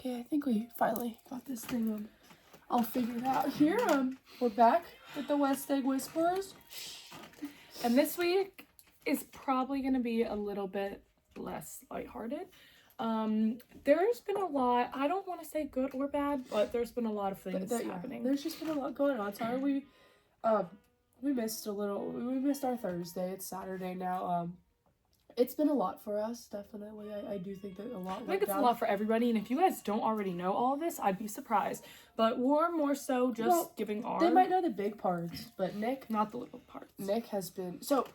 Okay, I think we finally got this thing all figured out here. We're back with the West Egg Whisperers. And this week is probably going to be a little bit less lighthearted. There's been a lot, I don't want to say good or bad, but there's been a lot of things happening. There's just been a lot going on. Sorry, we missed our Thursday. It's Saturday now. It's been a lot for us, definitely. I do think that a lot. I think it's a lot for everybody, and if you guys don't already know all of this, I'd be surprised. But we're more so just giving our... They might know the big parts, but Nick... Not the little parts. Nick has been... So,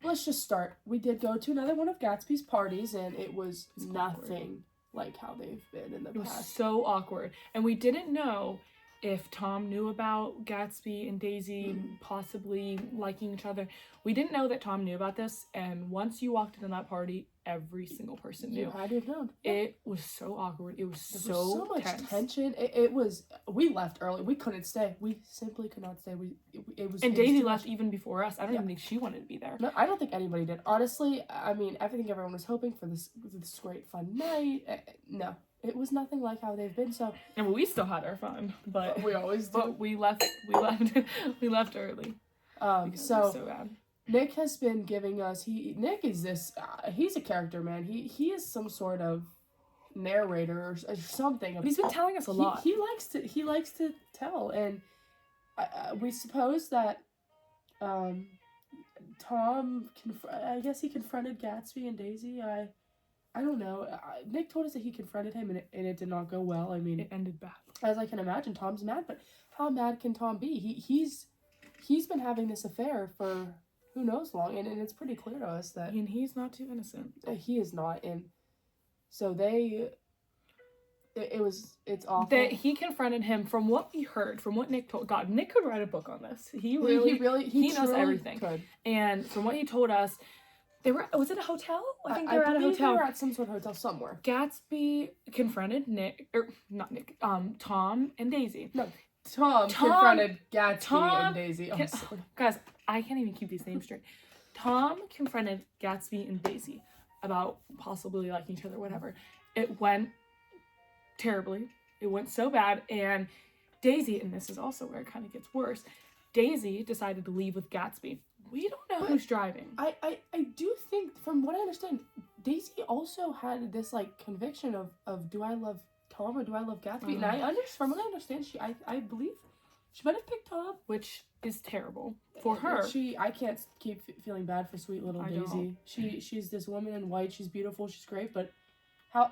let's just start. We did go to another one of Gatsby's parties, and it was nothing like how they've been in the past. It was so awkward. And we didn't know if Tom knew about Gatsby and Daisy possibly liking each other. We didn't know that Tom knew about this, and once you walked into that party, every single person knew. You had to have known. It was so awkward. It was so much tense. tension. It was. We left early. We couldn't stay. We simply could not stay. It was. And Daisy left even before us. I don't even think she wanted to be there. No, I don't think anybody did. Honestly, I mean, I think everyone was hoping for this great fun night. No. It was nothing like how they've been, so... And we still had our fun, but... We always do. But we left early. So bad. Nick has been giving us... Nick is this... he's a character, man. He is some sort of narrator or something. He's been telling us a lot. He likes to tell, and we suppose that Tom... I guess he confronted Gatsby and Daisy. I don't know. Nick told us that he confronted him and it did not go well. I mean, it ended bad. As I can imagine, Tom's mad, but how mad can Tom be? He's been having this affair for who knows long, and it's pretty clear to us that... And he's not too innocent. He is not, and so it's awful. That he confronted him, from what we heard, from what Nick told... God, Nick could write a book on this. He knows everything. Could. And from what he told us... Was it a hotel? I think they were at a hotel. They were at some sort of hotel somewhere. Gatsby confronted Tom and Daisy. No, Tom confronted Gatsby and Daisy. Guys, I can't even keep these names straight. Tom confronted Gatsby and Daisy about possibly liking each other, whatever. It went terribly. It went so bad, and Daisy, and this is also where it kind of gets worse, Daisy decided to leave with Gatsby. We don't know who's driving. I do think, from what I understand, Daisy also had this, conviction of do I love Tom or do I love Gatsby? And from what I understand, I believe she might have picked Tom. Which is terrible for her. I can't keep feeling bad for sweet little Daisy. She's this woman in white. She's beautiful. She's great. But how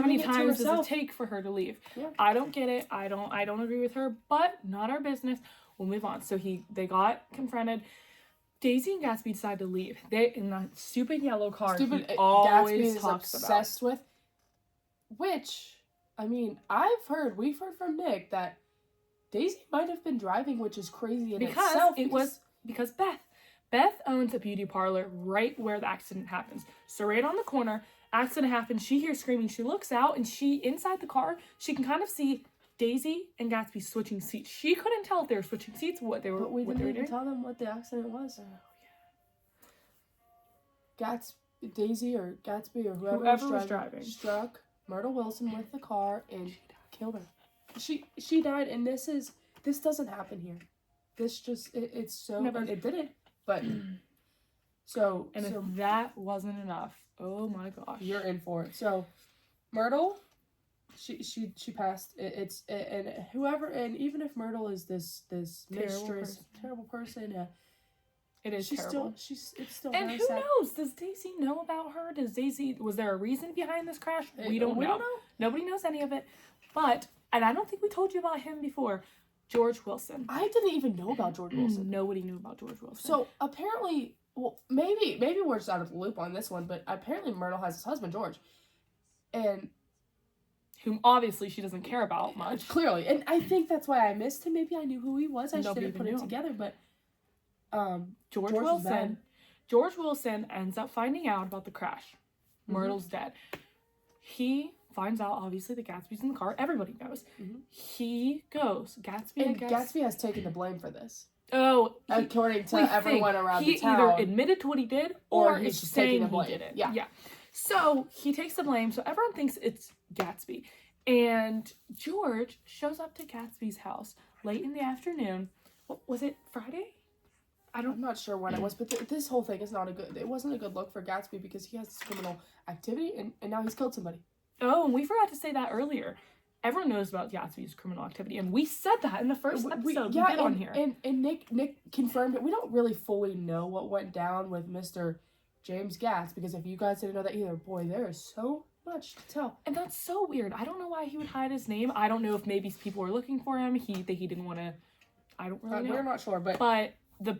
many times does it take for her to leave? Yeah. I don't get it. I don't agree with her. But not our business. We'll move on. So they got confronted. Daisy and Gatsby decided to leave. They in that stupid yellow car. Always Gatsby is obsessed with. Which, I mean, we've heard from Nick that Daisy might have been driving, which is crazy in itself. Because Beth owns a beauty parlor right where the accident happens. So right on the corner, accident happens. She hears screaming. She looks out, and inside the car, she can kind of see Daisy and Gatsby switching seats. She couldn't tell if they were switching seats, what they were doing. But we didn't even tell them what the accident was. Daisy or Gatsby or whoever was driving struck Myrtle Wilson with the car and killed her. She died, and this doesn't happen here. This just it's so Never. It didn't, but so if that wasn't enough, oh my gosh, you're in for it. So Myrtle. She passed. And whoever, and even if Myrtle is this terrible person, it is terrible. It's still. And very who sad. knows? Does Daisy know about her? Was there a reason behind this crash? We don't know. Nobody knows any of it. But, and I don't think we told you about him before. George Wilson. I didn't even know about George Wilson. Nobody knew about George Wilson. So apparently, well, maybe we're just out of the loop on this one, but apparently Myrtle has his husband George, and. Whom obviously she doesn't care about much. Clearly. And I think that's why I missed him. Maybe I knew who he was. I just didn't put it together. But George Wilson ends up finding out about the crash. Myrtle's dead. He finds out, obviously, that Gatsby's in the car. Everybody knows. He goes. Gatsby has taken the blame for this. Oh, according to everyone around the town. He either admitted to what he did, or he's is just saying taking the blame. He did it. Yeah. So he takes the blame. So everyone thinks it's Gatsby. And George shows up to Gatsby's house late in the afternoon. What, was it Friday? I'm not sure when it was, but this whole thing is not a good. It wasn't a good look for Gatsby because he has this criminal activity, and now he's killed somebody. Oh, and we forgot to say that earlier. Everyone knows about Gatsby's criminal activity, and we said that in the first episode we did on here. And Nick confirmed it. We don't really fully know what went down with Mr. James Gatz, because if you guys didn't know that either, boy, there is so much to tell. And that's so weird. I don't know why he would hide his name. I don't know if maybe people were looking for him. He didn't want to. I don't really know. We're not sure, but the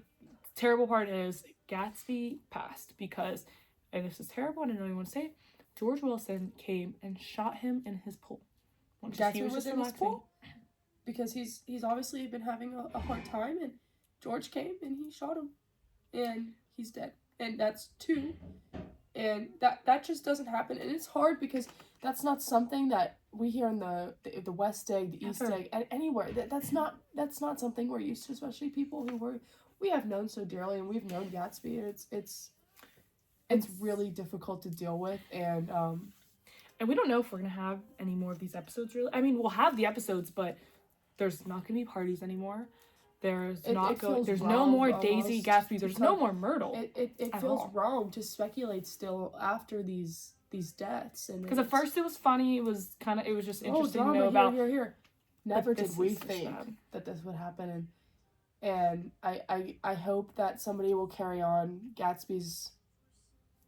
terrible part is Gatsby passed because, and this is terrible, and I don't even want to say it, George Wilson came and shot him in his pool. Gatsby was in his pool? Because he's obviously been having a hard time, and George came and he shot him, and he's dead. And that's 2. And that just doesn't happen. And it's hard because that's not something that we hear in the West Egg, the East Egg, and anywhere. That's not something we're used to, especially people who we have known so dearly, and we've known Gatsby. It's really difficult to deal with, and we don't know if we're gonna have any more of these episodes. Really, I mean, we'll have the episodes, but there's not gonna be parties anymore. There's no more Daisy Gatsby. There's no more Myrtle. It feels wrong to speculate still after these deaths, and because at first it was funny. It was just interesting to know about. Here. Never did we think that this would happen, and I hope that somebody will carry on Gatsby's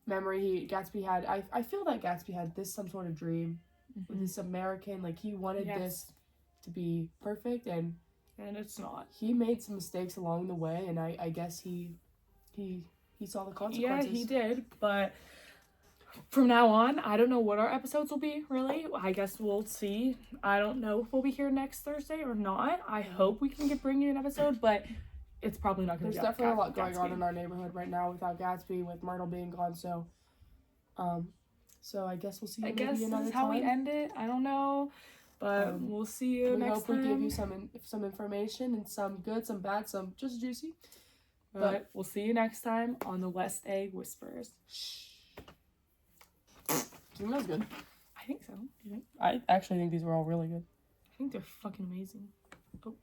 memory. Gatsby had. I feel that Gatsby had some sort of dream with this American. Like he wanted this to be perfect, and it's not. He made some mistakes along the way, and I guess he saw the consequences. Yeah, he did, but from now on, I don't know what our episodes will be, really. I guess we'll see. I don't know if we'll be here next Thursday or not. I hope we can bring you an episode, but it's probably not going to be. There's definitely a lot going on in our neighborhood right now without Gatsby, with Myrtle being gone, so I guess we'll see you maybe another time. I guess this is how we end it. I don't know. But we'll see you next time. We hope we give you some information, and some good, some bad, some just juicy. But we'll see you next time on the West Egg Whispers. Shh. Do you think that was good? I think so. Do you think? I actually think these were all really good. I think they're fucking amazing. Oh.